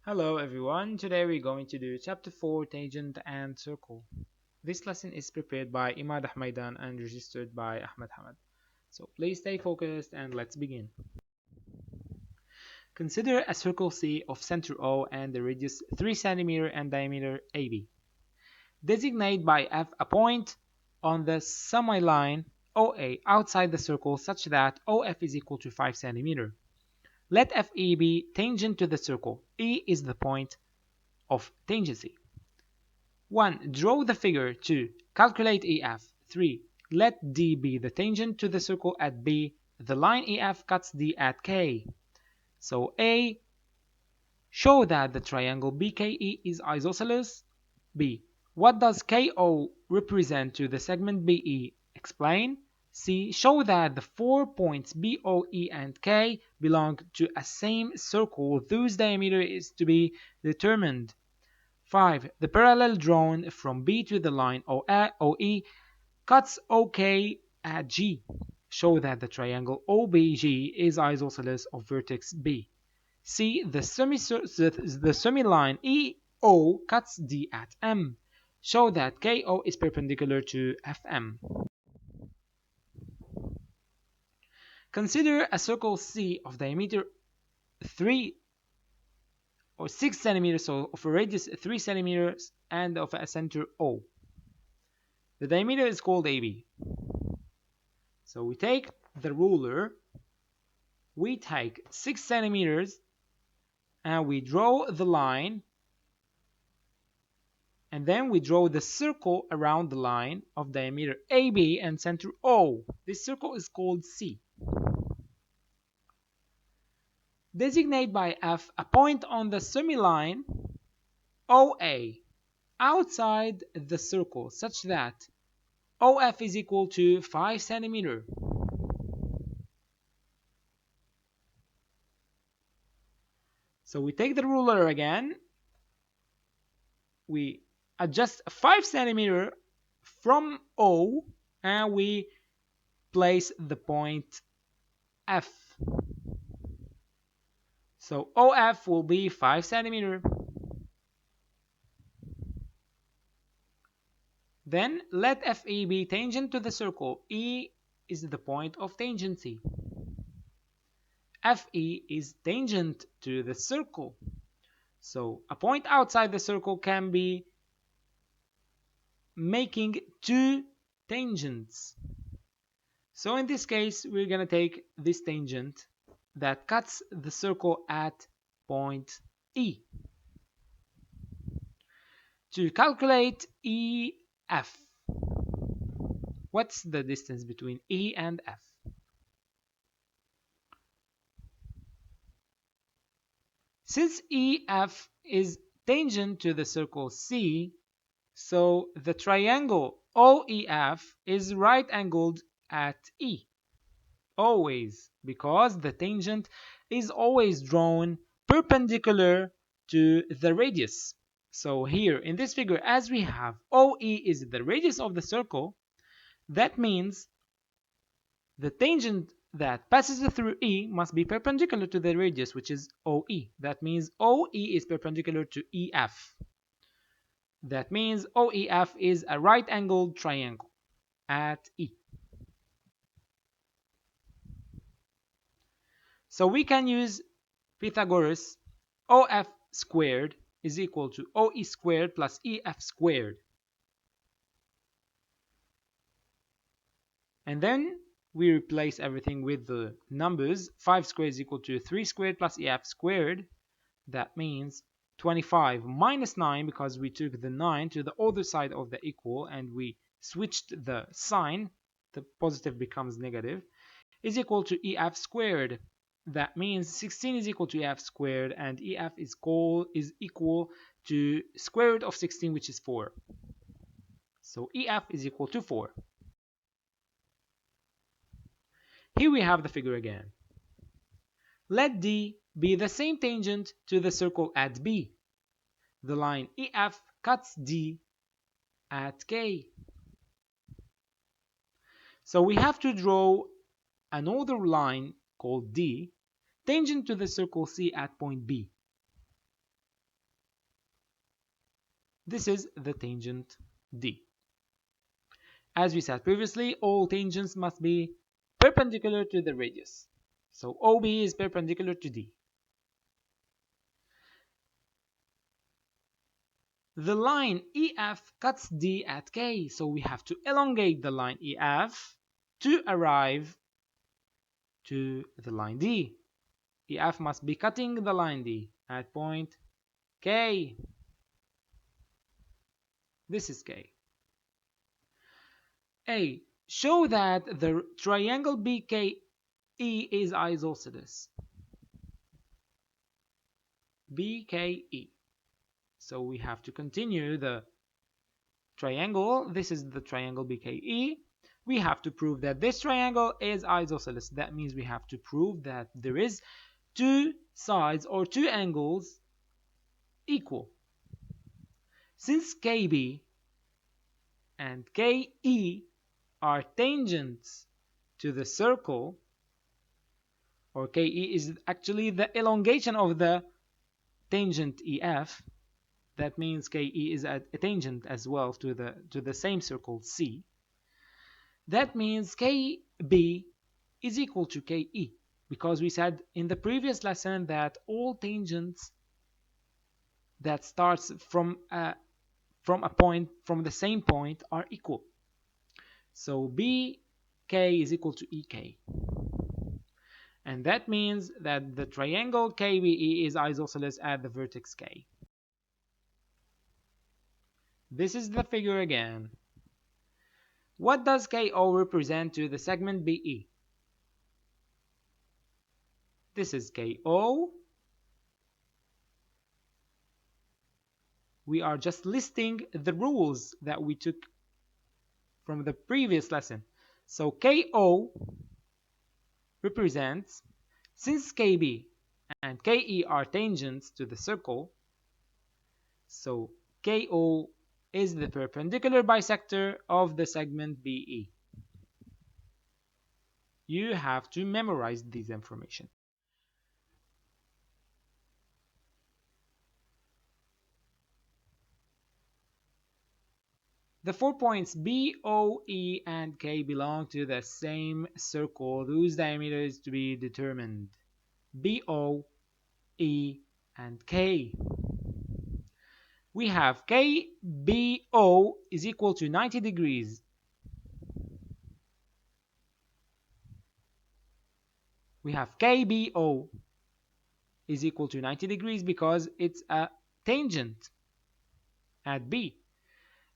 Hello everyone, today we're going to do chapter 4 Tangent and Circle. This lesson is prepared by Imad Ahmaidan and registered by Ahmed Hamad. So please stay focused and let's begin. Consider a circle C of center O and the radius 3 cm and diameter AB. Designate by F a point on the semi-line OA outside the circle such that OF is equal to 5 cm. Let FE be tangent to the circle. E is the point of tangency. 1. Draw the figure. 2. Calculate EF. 3. Let D be the tangent to the circle at B. The line EF cuts D at K. So A. Show that the triangle BKE is isosceles. B. What does KO represent to the segment BE? Explain. C. Show that the 4 points BOE and K belong to a same circle whose diameter is to be determined. 5. The parallel drawn from B to the line OE cuts OK at G. Show that the triangle OBG is isosceles of vertex B. C. The semi-line EO cuts D at M. Show that KO is perpendicular to FM. Consider a circle C of diameter 3 or 6 centimeters, so of a radius 3 centimeters and of a center O. The diameter is called AB. So we take the ruler, we take 6 centimeters, and we draw the line, and then we draw the circle around the line of diameter AB and center O. This circle is called C. Designate by F a point on the semi-line OA outside the circle such that OF is equal to 5 centimeters. So we take the ruler again, we adjust 5 centimeters from O, and we place the point F. So OF will be 5 centimeters. Then let FE be tangent to the circle. E is the point of tangency. FE is tangent to the circle. So a point outside the circle can be making two tangents. So in this case, we're going to take this tangent that cuts the circle at point E. To calculate EF, what's the distance between E and F? Since EF is tangent to the circle C, so the triangle OEF is right angled at E. Always, because the tangent is always drawn perpendicular to the radius. So here in this figure, as we have OE is the radius of the circle, that means the tangent that passes through E must be perpendicular to the radius, which is OE. That means OE is perpendicular to EF. That means OEF is a right-angled triangle at E. So we can use Pythagoras. OF squared is equal to OE squared plus EF squared. And then we replace everything with the numbers. 5 squared is equal to 3 squared plus EF squared. That means 25 minus 9, because we took the 9 to the other side of the equal and we switched the sign, the positive becomes negative, is equal to EF squared. That means 16 is equal to EF squared, and EF is equal to square root of 16, which is 4. So EF is equal to 4. Here we have the figure again. Let D be the same tangent to the circle at B. The line EF cuts D at K. So we have to draw another line called D, tangent to the circle C at point B. This is the tangent D. As we said previously, all tangents must be perpendicular to the radius. So OB is perpendicular to D. The line EF cuts D at K, so we have to elongate the line EF to arrive to the line D. EF must be cutting the line D at point K. This is K. A. Show that the triangle BKE is isosceles. BKE. So we have to continue the triangle. This is the triangle BKE. We have to prove that this triangle is isosceles. That means we have to prove that there is two sides or two angles equal. Since KB and KE are tangents to the circle, or KE is actually the elongation of the tangent EF, that means KE is a tangent as well to the same circle C. That means KB is equal to KE, because we said in the previous lesson that all tangents that starts from a point, from the same point, are equal. So BK is equal to EK. And that means that the triangle KBE is isosceles at the vertex K. This is the figure again. What does KO represent to the segment BE? This is KO. We are just listing the rules that we took from the previous lesson. So KO represents, since KB and KE are tangents to the circle, so KO is the perpendicular bisector of the segment BE. You have to memorize this information. The 4 points B, O, E, and K belong to the same circle whose diameter is to be determined. B, O, E, and K. We have KBO is equal to 90 degrees. We have KBO is equal to 90 degrees because it's a tangent at B.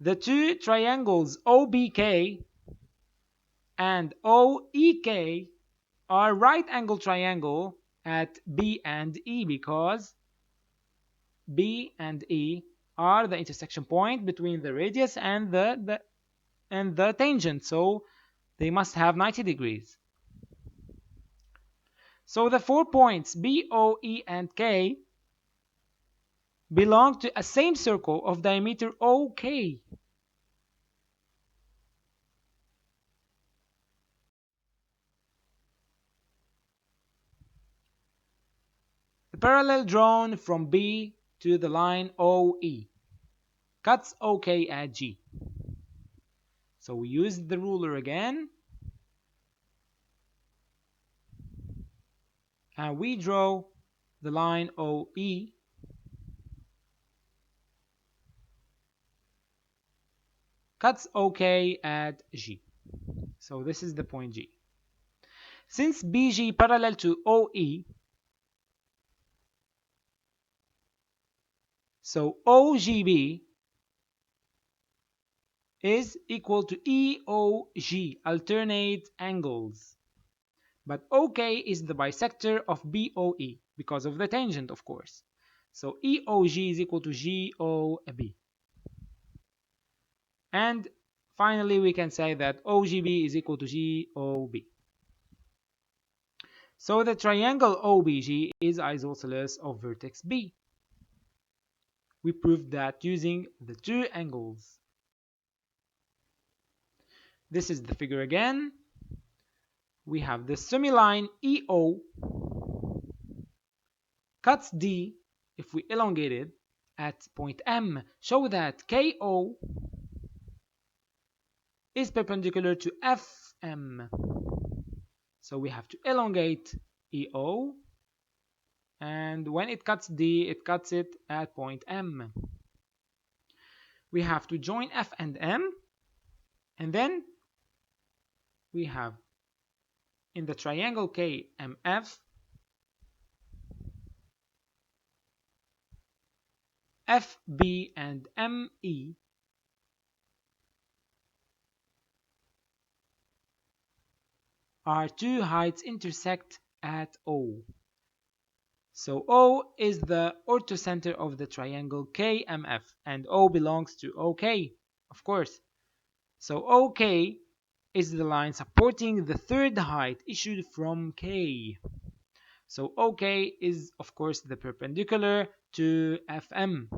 The two triangles OBK and OEK are right angle triangle at B and E, because B and E are the intersection point between the radius and the tangent, so they must have 90 degrees. So the 4 points B, O, E, and K belong to a same circle of diameter OK. The parallel drawn from B to the line OE cuts OK at G. So we use the ruler again, and we draw the line OE cuts OK at G. So this is the point G. Since BG parallel to OE, so OGB is equal to EOG, alternate angles. But OK is the bisector of BOE because of the tangent, of course. So EOG is equal to GOB. And finally, we can say that OGB is equal to GOB. So the triangle OBG is isosceles of vertex B. We proved that using the two angles. This is the figure again. We have the semiline EO cuts D if we elongate it at point M show that KO is perpendicular to FM. So we have to elongate EO, and when it cuts D, it cuts it at point M. We have to join F and M, and then we have in the triangle KMF, FB and ME are two heights intersect at O. So O is the orthocenter of the triangle KMF, and O belongs to OK, of course. So OK is the line supporting the third height issued from K. So OK is, of course, the perpendicular to FM.